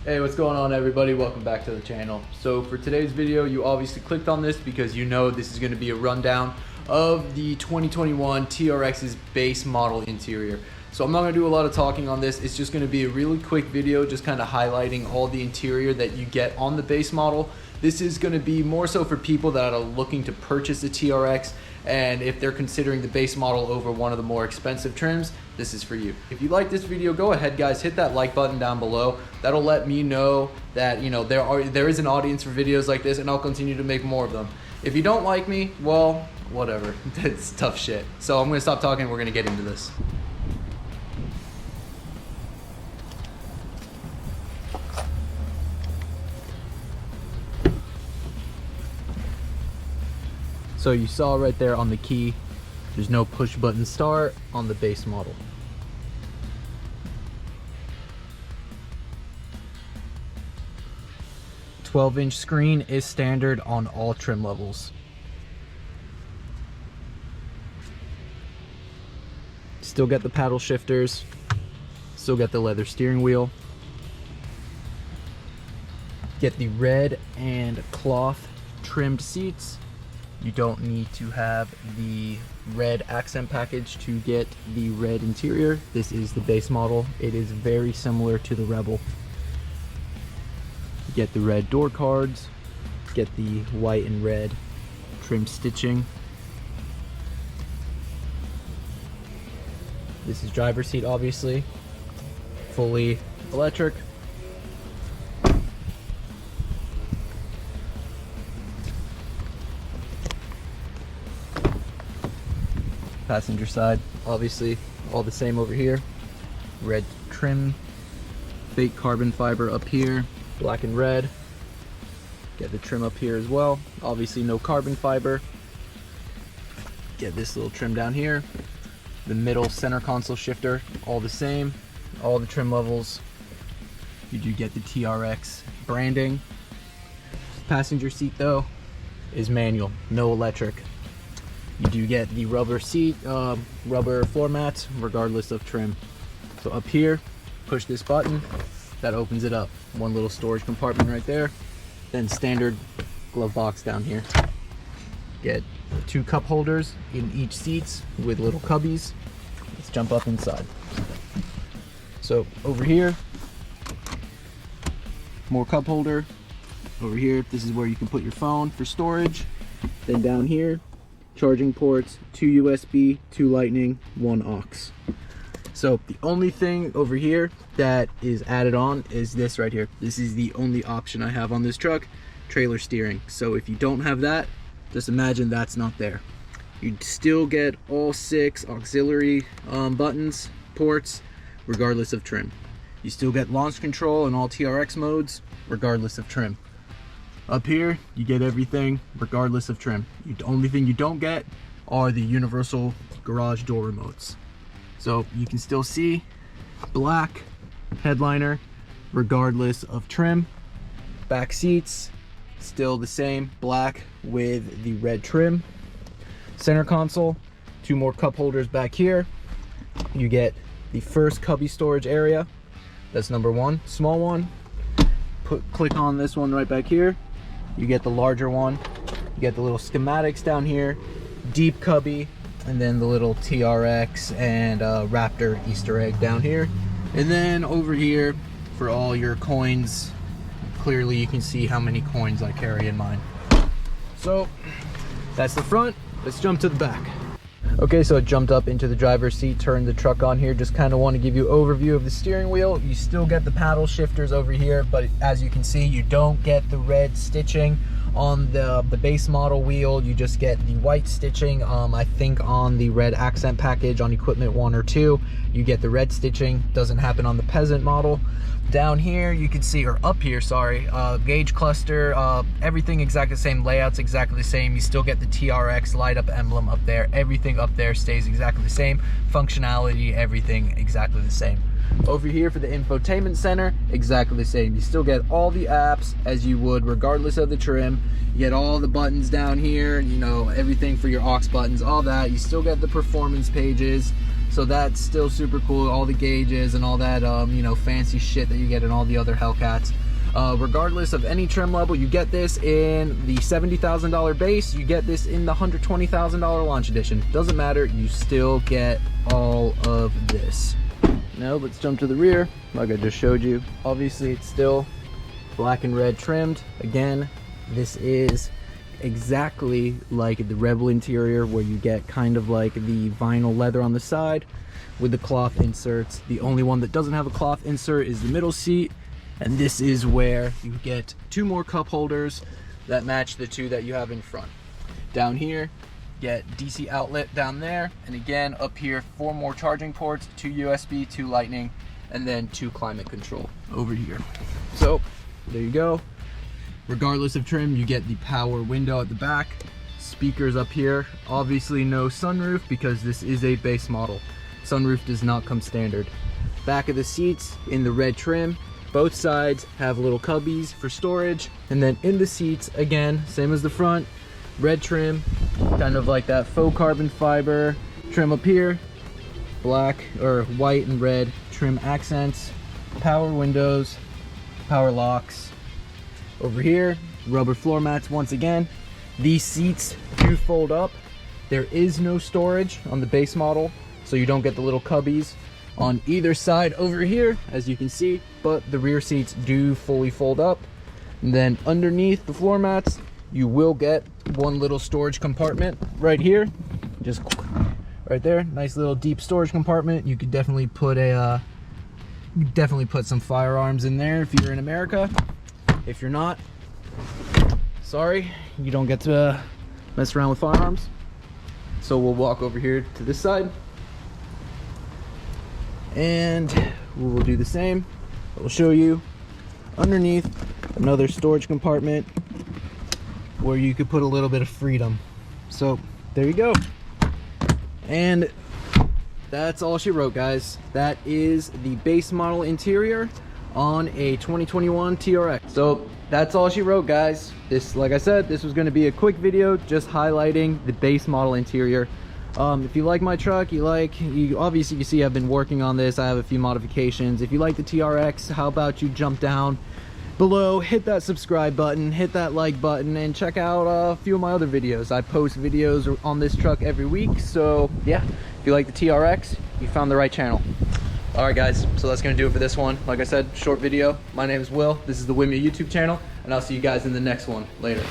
Hey, what's going on everybody? Welcome back to the channel. So for today's video, you obviously clicked on this because you know this is going to be a rundown of the 2021 TRX's base model interior. So I'm not going to do a lot of talking on this. It's just going to be a really quick video just kind of highlighting all the interior that you get on the base model. This is going to be more so for people that are looking to purchase a TRX, and if they're considering the base model over one of the more expensive trims, this is for you. If you like this video, go ahead guys, hit that like button down below. That'll let me know that there is an audience for videos like this, and I'll continue to make more of them. If you don't like me, well, whatever. It's tough shit. So I'm gonna stop talking, we're gonna get into this. So you saw right there on the key, there's no push button start on the base model. A 12-inch screen is standard on all trim levels. Still get the paddle shifters, still get the leather steering wheel. Get the red and cloth trimmed seats. You don't need to have the red accent package to get the red interior. This is the base model. It is very similar to the Rebel. You get the red door cards, get the white and red trim stitching. This is driver's seat, obviously, fully electric. Passenger side, obviously all the same over here. Red trim, fake carbon fiber up here, black and red. Get the trim up here as well, obviously no carbon fiber. Get this little trim down here. The middle center console shifter, all the same, all the trim levels. You do get the TRX branding. Passenger seat though is manual, no electric. You do get the rubber seat, rubber floor mats, regardless of trim. So up here, push this button, that opens it up. One little storage compartment right there. Then standard glove box down here. Get 2 cup holders in each seats with little cubbies. Let's jump up inside. So over here, more cup holder. Over here, this is where you can put your phone for storage. Then down here, charging ports, 2 USB, 2 Lightning, 1 aux. So the only thing over here that is added on is this right here. This is the only option I have on this truck, trailer steering. So if you don't have that, just imagine that's not there. You'd still get all 6 auxiliary buttons, ports, regardless of trim. You still get launch control in all TRX modes, regardless of trim. Up here, you get everything regardless of trim. The only thing you don't get are the universal garage door remotes. So you can still see black headliner regardless of trim. Back seats, still the same, black with the red trim. Center console, 2 more cup holders back here. You get the first cubby storage area. That's number 1, small one. Click on this one right back here. You get the larger one. You get the little schematics down here, deep cubby, and then the little TRX and Raptor Easter egg down here. And then over here for all your coins, clearly you can see how many coins I carry in mine. So that's the front. Let's jump to the back. Okay, so it jumped up into the driver's seat, turned the truck on here. Just kind of want to give you an overview of the steering wheel. You still get the paddle shifters over here, but as you can see, you don't get the red stitching on the base model wheel. You just get the white stitching. I think on the red accent package on equipment 1 or 2, you get the red stitching. Doesn't happen on the peasant model. Down here you can see, or up here, sorry, gauge cluster, everything exactly the same, layouts exactly the same. You still get the TRX light up emblem up there. Everything up there stays exactly the same. Functionality, everything exactly the same. Over here for the infotainment center, exactly the same. You still get all the apps as you would regardless of the trim. You get all the buttons down here, you know, everything for your aux buttons, all that. You still get the performance pages, So that's still super cool, all the gauges and all that you know, fancy shit that you get in all the other Hellcats. Regardless of any trim level, you get this in the $70,000 base, you get this in the $120,000 launch edition. Doesn't matter, you still get all of this. Now let's jump to the rear. Like I just showed you, obviously it's still black and red trimmed. Again, this is exactly like the Rebel interior, where you get kind of like the vinyl leather on the side with the cloth inserts. The only one that doesn't have a cloth insert is the middle seat, and this is where you get 2 more cup holders that match the 2 that you have in front. Down here, get DC outlet down there, and again up here 4 more charging ports, 2 USB, 2 Lightning, and then 2 climate control over here. So there you go. Regardless of trim, you get the power window at the back, speakers up here. Obviously no sunroof because this is a base model. Sunroof does not come standard. Back of the seats in the red trim, both sides have little cubbies for storage, and then in the seats, again, same as the front, red trim, kind of like that faux carbon fiber trim up here, black or white and red trim accents, power windows, power locks. Over here, rubber floor mats once again. These seats do fold up. There is no storage on the base model, so you don't get the little cubbies on either side over here, as you can see, but the rear seats do fully fold up. And then underneath the floor mats, you will get one little storage compartment right here, just right there. Nice little deep storage compartment. You could definitely put some firearms in there if you're in America. If you're not, sorry, you don't get to mess around with firearms. So we'll walk over here to this side, and we will do the same. We'll show you underneath another storage compartment where you could put a little bit of freedom. So there you go. And that's all she wrote, guys. That is the base model interior on a 2021 TRX. So that's all she wrote, guys. This, like I said, this was going to be a quick video just highlighting the base model interior. If you like my truck, obviously you see I've been working on this. I have a few modifications. If you like the TRX, how about you jump down below, hit that subscribe button, hit that like button, and check out a few of my other videos. I post videos on this truck every week. So yeah, if you like the TRX, you found the right channel. Alright guys, so that's going to do it for this one. Like I said, short video. My name is Will. This is the Wimia YouTube channel, and I'll see you guys in the next one. Later.